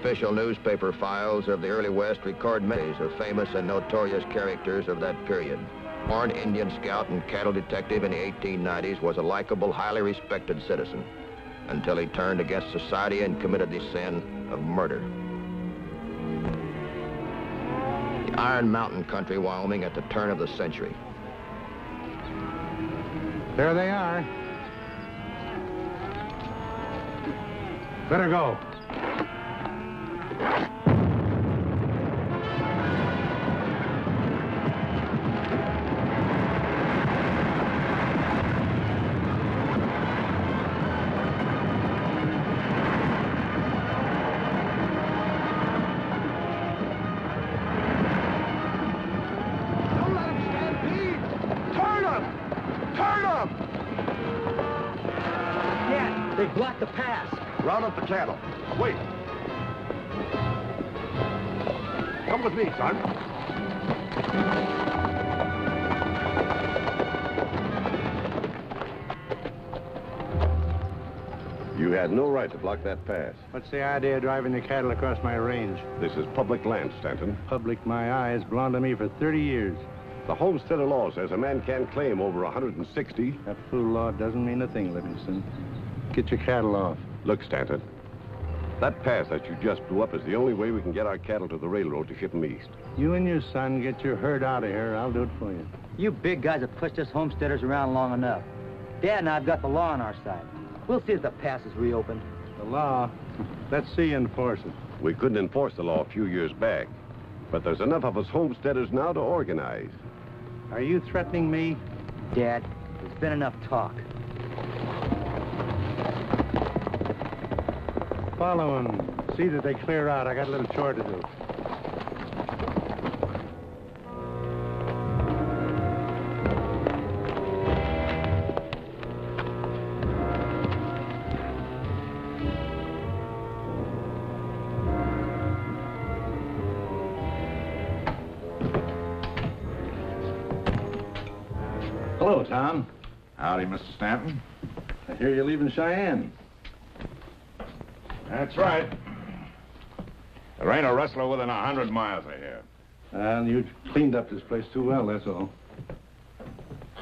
Official newspaper files of the early West record many of famous and notorious characters of that period. Born Indian scout and cattle detective in the 1890s, was a likable, highly respected citizen until he turned against society and committed the sin of murder. The Iron Mountain country, Wyoming, at the turn of the century. There they are. Better go. Block the pass. Round up the cattle. Wait. Come with me, son. You had no right to block that pass. What's the idea of driving the cattle across my range? This is public land, Stanton. Public my eyes belonged to me for 30 years. The homesteader law says a man can't claim over 160. That fool law doesn't mean a thing, Livingston. Get your cattle off. Look, Stanton, that pass that you just blew up is the only way we can get our cattle to the railroad to ship them east. You and your son get your herd out of here. I'll do it for you. You big guys have pushed us homesteaders around long enough. Dad and I've got the law on our side. We'll see if the pass is reopened. The law? Let's see you enforce it. We couldn't enforce the law a few years back, but there's enough of us homesteaders now to organize. Are you threatening me? Dad, there's been enough talk. Follow them. See that they clear out. I got a little chore to do. Hello, Tom. Howdy, Mr. Stanton. I hear you're leaving Cheyenne. That's right. There ain't a rustler within 100 miles, I hear. And you cleaned up this place too well, that's all.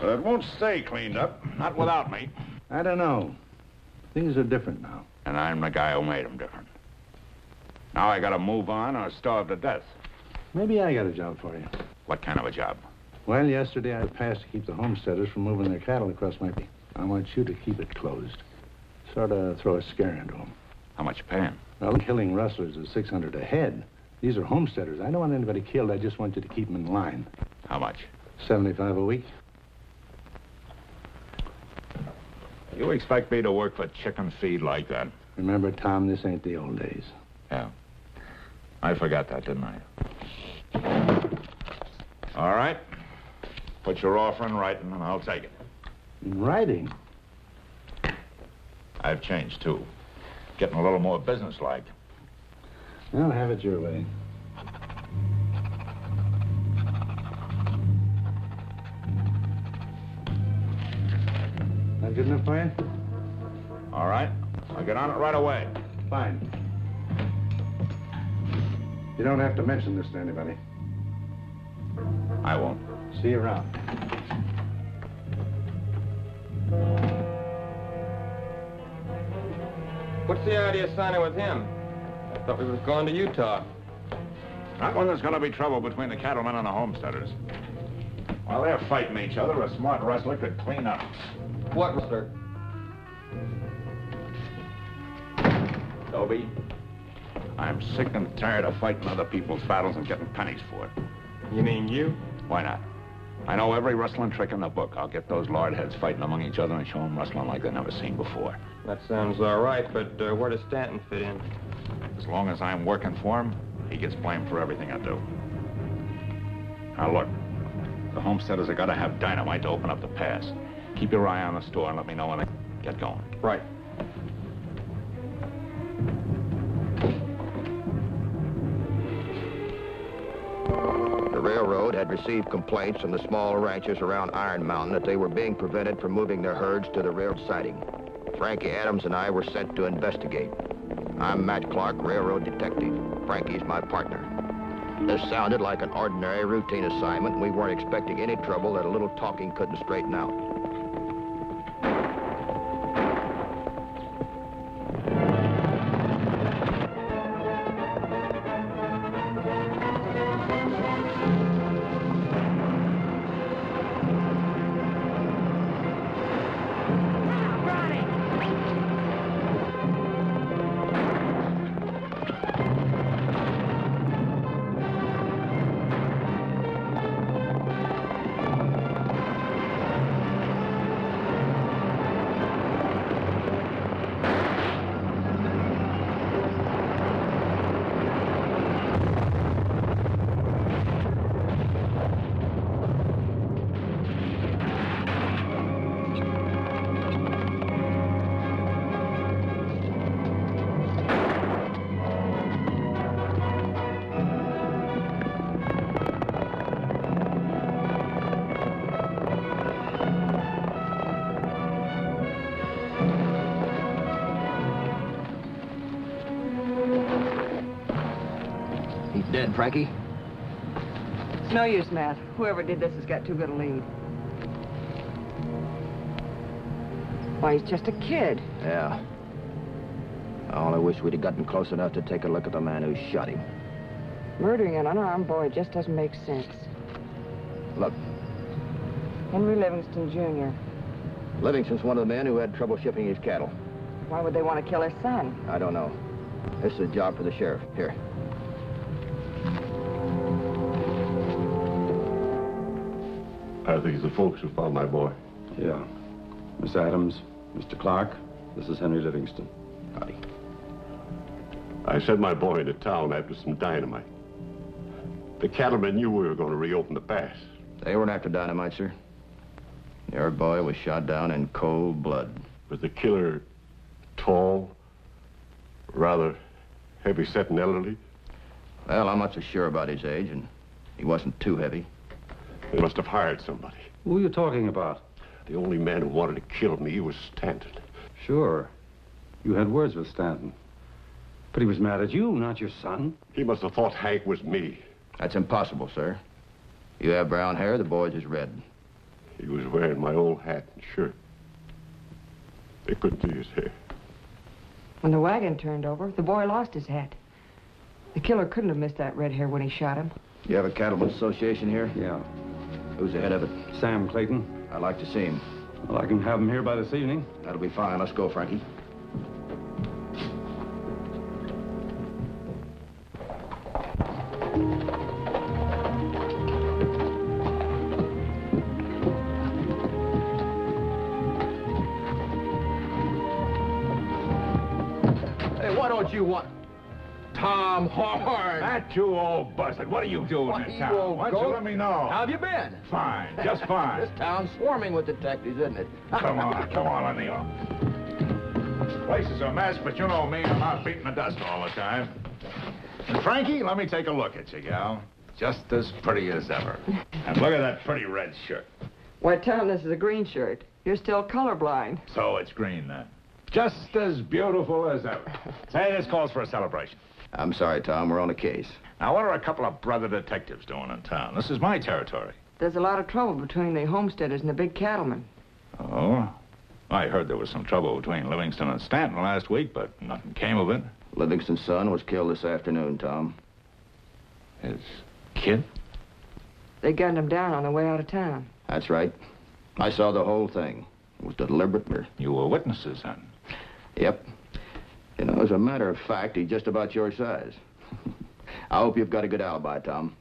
But it won't stay cleaned up, not without me. I don't know. Things are different now. And I'm the guy who made them different. Now I gotta move on or starve to death. Maybe I got a job for you. What kind of a job? Well, yesterday I passed to keep the homesteaders from moving their cattle across my... I want you to keep it closed. Sort of throw a scare into them. How much you paying? Well, killing rustlers is $600 a head. These are homesteaders. I don't want anybody killed. I just want you to keep them in line. How much? $75 a week. You expect me to work for chicken feed like that? Remember, Tom, this ain't the old days. Yeah. I forgot that, didn't I? All right. Put your offer in writing and I'll take it. In writing? I've changed, too. Getting a little more businesslike. I'll have it your way. That good enough for you? All right. I'll get on it right away. Fine. You don't have to mention this to anybody. I won't. See you around. What's the idea of signing with him? I thought we was going to Utah. Not when there's going to be trouble between the cattlemen and the homesteaders. While they're fighting each other, a smart rustler could clean up. What rustler? Toby, I'm sick and tired of fighting other people's battles and getting pennies for it. You mean you? Why not? I know every rustling trick in the book. I'll get those lord heads fighting among each other and show them rustling like they've never seen before. That sounds all right, but where does Stanton fit in? As long as I'm working for him, he gets blamed for everything I do. Now look, the homesteaders have got to have dynamite to open up the pass. Keep your eye on the store and let me know when they get going. Right. The railroad had received complaints from the small ranchers around Iron Mountain that they were being prevented from moving their herds to the railroad siding. Frankie Adams and I were sent to investigate. I'm Matt Clark, railroad detective. Frankie's my partner. This sounded like an ordinary routine assignment. We weren't expecting any trouble that a little talking couldn't straighten out. Dead, Frankie? It's no use, Matt. Whoever did this has got too good a lead. Why, he's just a kid. Yeah. I only wish we'd have gotten close enough to take a look at the man who shot him. Murdering an unarmed boy just doesn't make sense. Look, Henry Livingston, Jr. Livingston's one of the men who had trouble shipping his cattle. Why would they want to kill his son? I don't know. This is a job for the sheriff. Here. I think it's the folks who found my boy. Yeah. Miss Adams, Mr. Clark, this is Henry Livingston. Howdy. I sent my boy into town after some dynamite. The cattlemen knew we were going to reopen the pass. They weren't after dynamite, sir. Your boy was shot down in cold blood. Was the killer tall, rather heavy-set and elderly? Well, I'm not so sure about his age, and he wasn't too heavy. They must have hired somebody. Who are you talking about? The only man who wanted to kill me was Stanton. Sure. You had words with Stanton. But he was mad at you, not your son. He must have thought Hank was me. That's impossible, sir. You have brown hair, the boy's is red. He was wearing my old hat and shirt. They couldn't see his hair. When the wagon turned over, the boy lost his hat. The killer couldn't have missed that red hair when he shot him. You have a cattlemen's association here? Yeah. Who's the head of it? Sam Clayton. I'd like to see him. Well, I can have him here by this evening. That'll be fine. Let's go, Frankie. Hey, why don't you want... Tom Horn! That you old buzzard. What are you doing What, in you town? old Why don't you goat? let me know? How have you been? Fine, just fine. This town's swarming with detectives, isn't it? Come on, let me off. This place is a mess, but you know me, I'm out beating the dust all the time. And Frankie, let me take a look at you, gal. Just as pretty as ever. And look at that pretty red shirt. Why, Tom, this is a green shirt. You're still colorblind. So it's green, then. Just as beautiful as ever. Say, this calls for a celebration. I'm sorry, Tom. We're on a case. Now, what are a couple of brother detectives doing in town? This is my territory. There's a lot of trouble between the homesteaders and the big cattlemen. Oh? I heard there was some trouble between Livingston and Stanton last week, but nothing came of it. Livingston's son was killed this afternoon, Tom. His kid? They gunned him down on the way out of town. That's right. I saw the whole thing. It was deliberate murder. You were witnesses, then? Yep. You know, as a matter of fact, he's just about your size. I hope you've got a good alibi, Tom.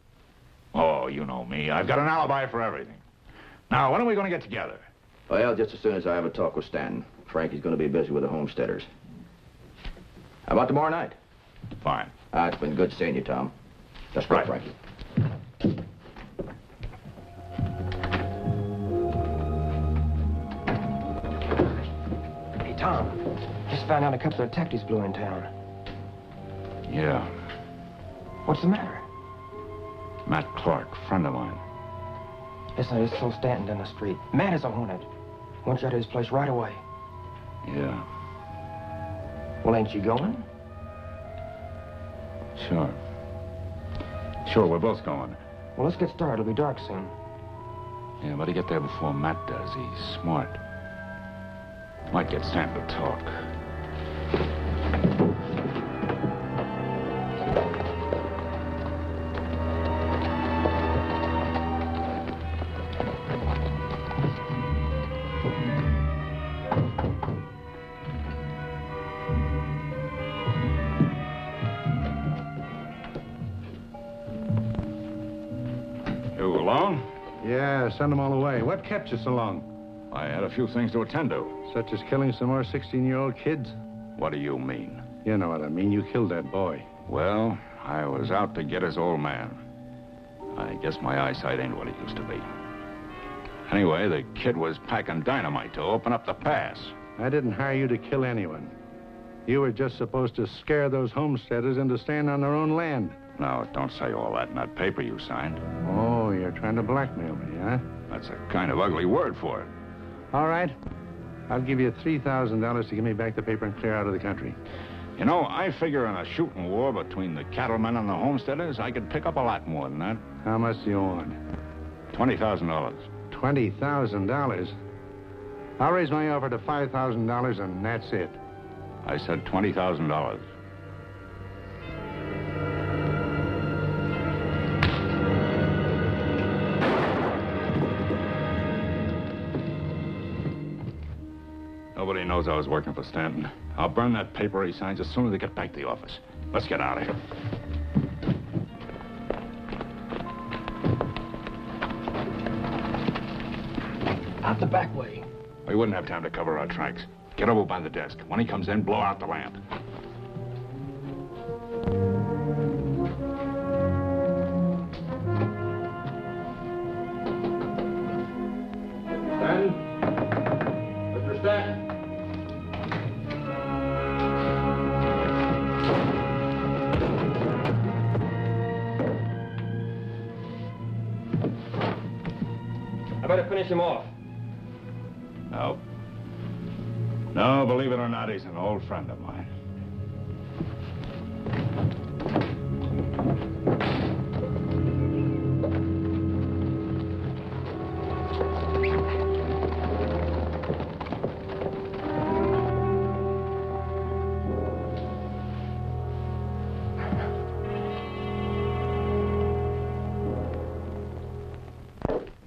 Oh, you know me. I've got an alibi for everything. Now, when are we going to get together? Well, just as soon as I have a talk with Stanton. Frankie's going to be busy with the homesteaders. How about tomorrow night? Fine. It's been good seeing you, Tom. Let's go, Right. Frankie. Hey, Tom. Just found out a couple of detectives blew in town. Yeah. What's the matter? Matt Clark, friend of mine. Listen, I just saw Stanton down the street. Mad as a hornet. Wants you out of his place right away. Yeah. Well, ain't you going? Sure. Sure, we're both going. Well, let's get started. It'll be dark soon. Yeah, but to get there before Matt does. He's smart. Might get Stanton to talk. You alone? Yeah, send them all away. What kept you so long? I had a few things to attend to. Such as killing some more 16-year-old kids? What do you mean? You know what I mean. You killed that boy. Well, I was out to get his old man. I guess my eyesight ain't what it used to be. Anyway, the kid was packing dynamite to open up the pass. I didn't hire you to kill anyone. You were just supposed to scare those homesteaders into staying on their own land. Now, don't say all that in that paper you signed. Oh, you're trying to blackmail me, huh? That's a kind of ugly word for it. All right. I'll give you $3,000 to give me back the paper and clear out of the country. You know, I figure in a shooting war between the cattlemen and the homesteaders, I could pick up a lot more than that. How much do you want? $20,000. $20,000? I'll raise my offer to $5,000 and that's it. I said $20,000. Nobody knows I was working for Stanton. I'll burn that paper he signs as soon as I get back to the office. Let's get out of here. Out the back way. We wouldn't have time to cover our tracks. Get over by the desk. When he comes in, blow out the lamp. Stanton? Mr. Stanton? I better finish him off. No. No, believe it or not, he's an old friend of mine.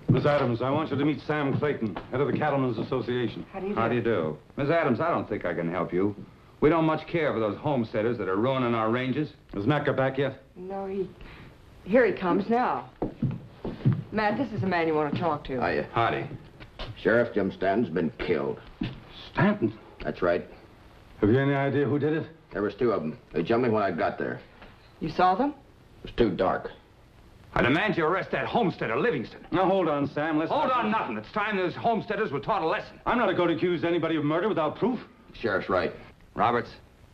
Miss Adams, I want you to meet Sam Clayton, head of the Cattlemen's Association. How do you do? How do you do? Miss Adams, I don't think I can help you. We don't much care for those homesteaders that are ruining our ranges. Has Matt got back yet? No, Here he comes now. Matt, this is the man you want to talk to. Hiya. Howdy. Sheriff Jim Stanton's been killed. Stanton? That's right. Have you any idea who did it? There was two of them. They jumped me when I got there. You saw them? It was too dark. I demand you arrest that homesteader, Livingston. Now, hold on, Sam. Let's... Hold on nothing. It's time those homesteaders were taught a lesson. I'm not going to accuse anybody of murder without proof. Sheriff's right. Roberts,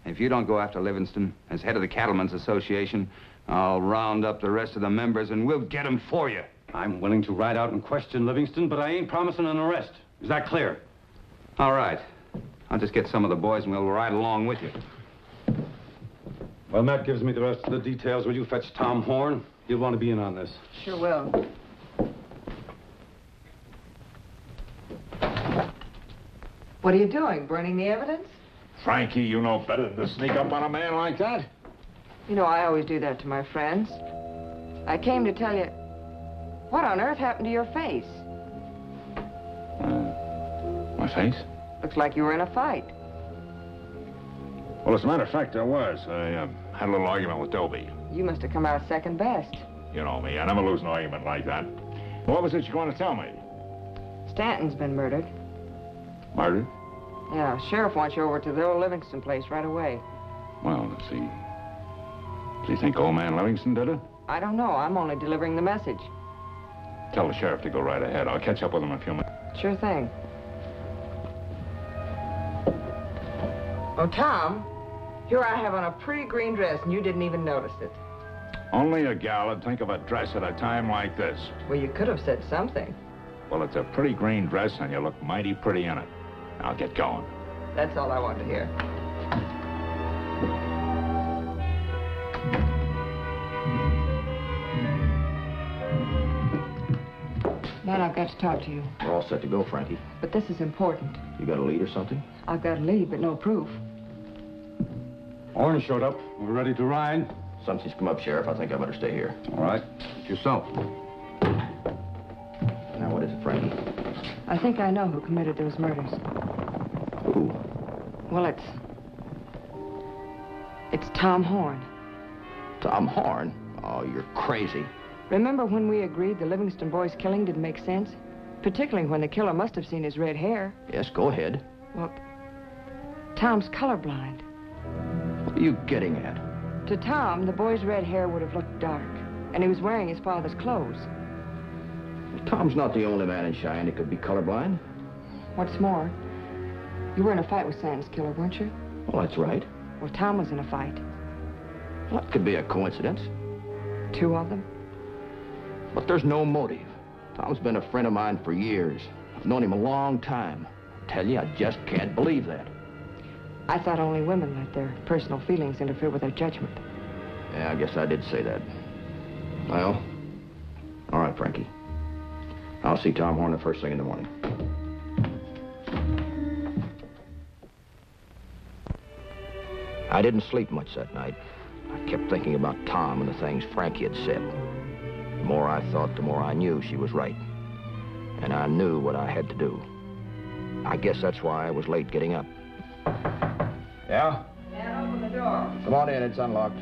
if you don't go after Livingston as head of the Cattlemen's Association, I'll round up the rest of the members and we'll get him for you. I'm willing to ride out and question Livingston, but I ain't promising an arrest. Is that clear? All right. I'll just get some of the boys and we'll ride along with you. Well, Matt gives me the rest of the details. Will you fetch Tom Horn? He'll want to be in on this. Sure will. What are you doing? Burning the evidence? Frankie, you know better than to sneak up on a man like that. You know, I always do that to my friends. I came to tell you... What on earth happened to your face? My face? Looks like you were in a fight. Well, as a matter of fact, there was. I had a little argument with Dobie. You must have come out second best. You know me, I never lose an argument like that. What was it you want to tell me? Stanton's been murdered. Murdered? Yeah, sheriff wants you over to the old Livingston place right away. Well, let's see. Do you think old man Livingston did it? I don't know. I'm only delivering the message. Tell the sheriff to go right ahead. I'll catch up with him in a few minutes. Sure thing. Oh, Tom, here I have on a pretty green dress, and you didn't even notice it. Only a gal would think of a dress at a time like this. Well, you could have said something. Well, it's a pretty green dress, and you look mighty pretty in it. I'll get going. That's all I want to hear. Matt, I've got to talk to you. We're all set to go, Frankie. But this is important. You got a lead or something? I've got a lead, but no proof. Orange showed up. We're ready to ride. Something's come up, Sheriff. I think I better stay here. All right. Yourself. Now, what is it, Frankie? I think I know who committed those murders. Who? Well, it's Tom Horn. Tom Horn? Oh, you're crazy. Remember when we agreed the Livingston boys' killing didn't make sense? Particularly when the killer must have seen his red hair. Yes, go ahead. Well, Tom's colorblind. What are you getting at? To Tom, the boy's red hair would have looked dark, and he was wearing his father's clothes. Tom's not the only man in Cheyenne that could be colorblind. What's more, you were in a fight with Stanton's killer, weren't you? Well, that's right. Well, Tom was in a fight. Well, that could be a coincidence. 2 of them? But there's no motive. Tom's been a friend of mine for years. I've known him a long time. I tell you, I just can't believe that. I thought only women let their personal feelings interfere with their judgment. Yeah, I guess I did say that. Well, all right, Frankie. I'll see Tom Horn the first thing in the morning. I didn't sleep much that night. I kept thinking about Tom and the things Frankie had said. The more I thought, the more I knew she was right. And I knew what I had to do. I guess that's why I was late getting up. Yeah? Dad, open the door. Come on in, it's unlocked.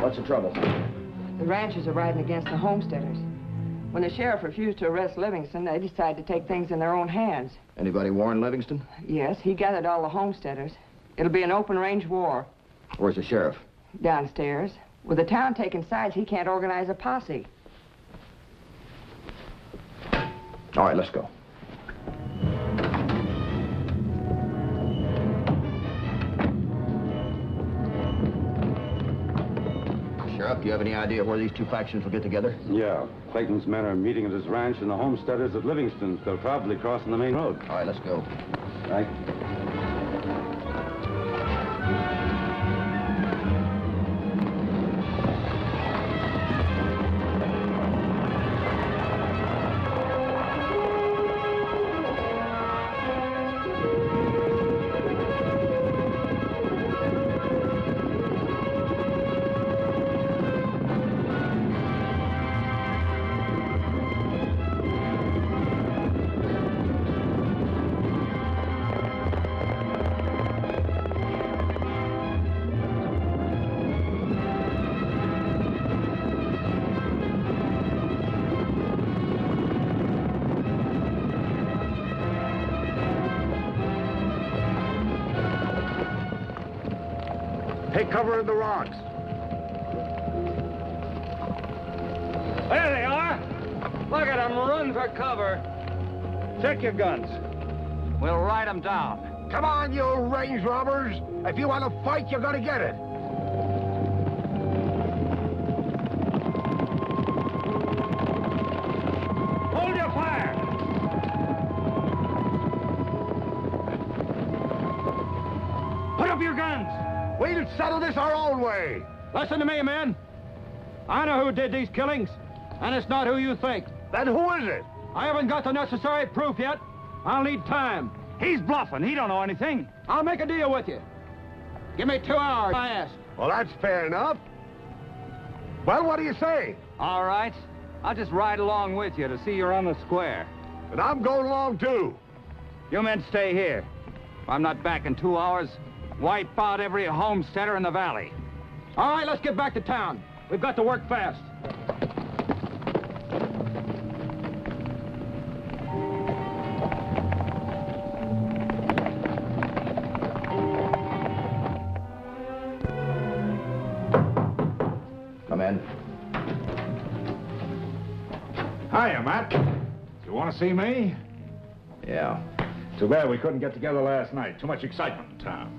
What's the trouble? The ranchers are riding against the homesteaders. When the sheriff refused to arrest Livingston, they decided to take things in their own hands. Anybody warn Livingston? Yes, he gathered all the homesteaders. It'll be an open-range war. Where's the sheriff? Downstairs. With the town taking sides, he can't organize a posse. All right, let's go. Sheriff, do you have any idea where these 2 factions will get together? Yeah. Clayton's men are meeting at his ranch, and the homesteaders at Livingston's. They'll probably cross on the main road. All right, let's go. Right. Take cover in the rocks. There they are. Look at them run for cover. Check your guns. We'll ride them down. Come on, you range robbers. If you want to fight, you're gonna get it. Hold your fire. Put up your guns. We'll settle this our own way. Listen to me, men. I know who did these killings, and it's not who you think. Then who is it? I haven't got the necessary proof yet. I'll need time. He's bluffing. He don't know anything. I'll make a deal with you. Give me 2 hours, I ask. Well, that's fair enough. Well, what do you say? All right. I'll just ride along with you to see you're on the square. And I'm going along, too. You men stay here. If I'm not back in 2 hours, wipe out every homesteader in the valley. All right, let's get back to town. We've got to work fast. Come in. Hiya, Matt. You want to see me? Yeah. Too bad we couldn't get together last night. Too much excitement in town.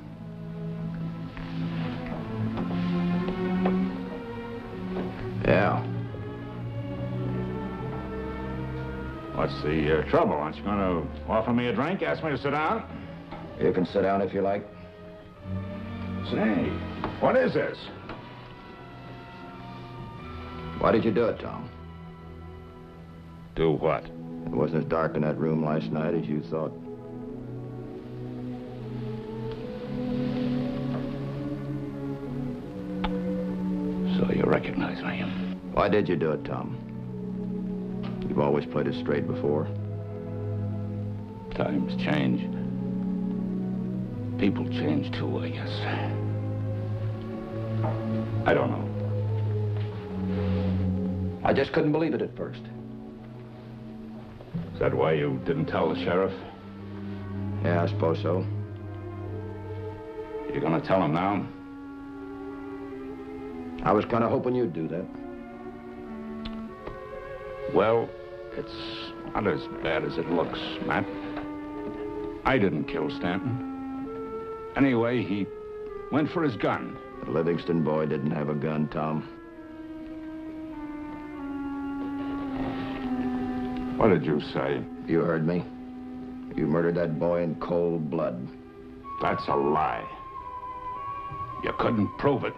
Yeah. What's the trouble? Aren't you going to offer me a drink? Ask me to sit down? You can sit down if you like. Say, what is this? Why did you do it, Tom? Do what? It wasn't as dark in that room last night as you thought. So you recognize me? Why did you do it, Tom? You've always played it straight before. Times change. People change too, I guess. I don't know. I just couldn't believe it at first. Is that why you didn't tell the sheriff? Yeah, I suppose so. You gonna tell him now? I was kind of hoping you'd do that. Well, it's not as bad as it looks, Matt. I didn't kill Stanton. Anyway, he went for his gun. The Livingston boy didn't have a gun, Tom. What did you say? You heard me. You murdered that boy in cold blood. That's a lie. You couldn't prove it.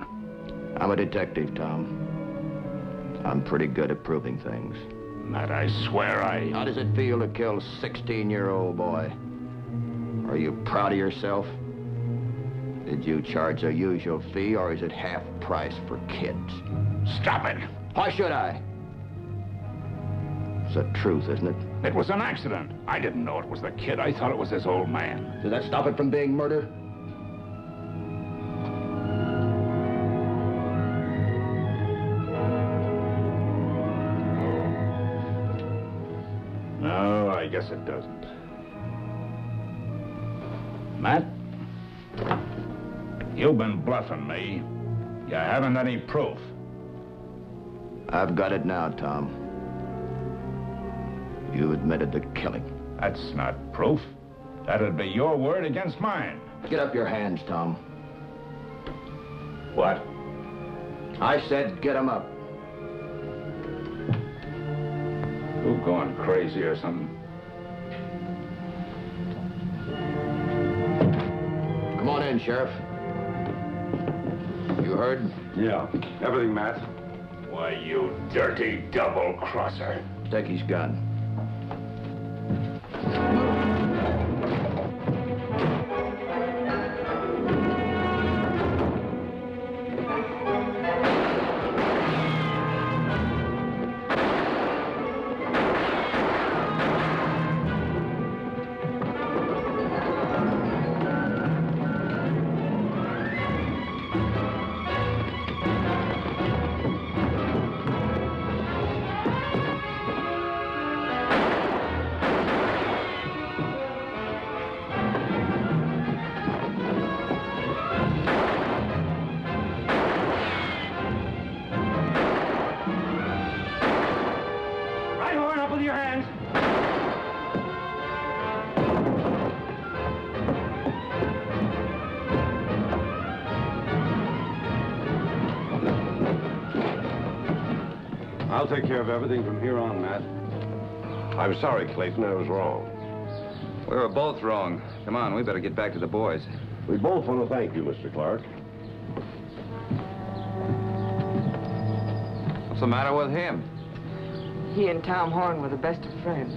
I'm a detective, Tom. I'm pretty good at proving things. Matt, I swear I... How does it feel to kill a 16-year-old boy? Are you proud of yourself? Did you charge a usual fee, or is it half price for kids? Stop it! Why should I? It's the truth, isn't it? It was an accident. I didn't know it was the kid. I thought it was his old man. Did that stop it from being murder? No, I guess it doesn't. Matt? You've been bluffing me. You haven't any proof. I've got it now, Tom. You admitted the killing. That's not proof. That'd be your word against mine. Get up your hands, Tom. What? I said get 'em up. You going crazy or something? Come on in, Sheriff. You heard? Yeah. Everything, Matt. Why, you dirty double-crosser. Take his gun. I'll take care of everything from here on, Matt. I'm sorry, Clayton. I was wrong. We were both wrong. Come on, we better get back to the boys. We both want to thank you, Mr. Clark. What's the matter with him? He and Tom Horn were the best of friends.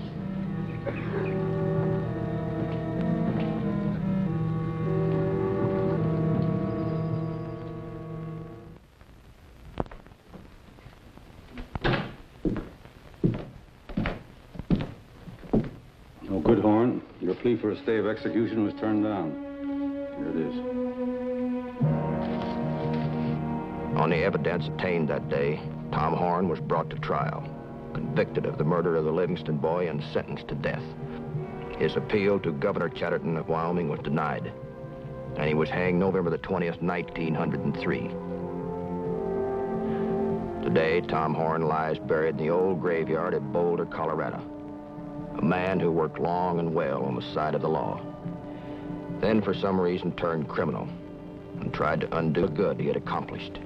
No good, Horn. Your plea for a stay of execution was turned down. Here it is. On the evidence obtained that day, Tom Horn was brought to trial, convicted of the murder of the Livingston boy and sentenced to death. His appeal to Governor Chatterton of Wyoming was denied, and he was hanged November the 20th, 1903. Today, Tom Horn lies buried in the old graveyard at Boulder, Colorado. A man who worked long and well on the side of the law. Then, for some reason, turned criminal and tried to undo the good he had accomplished.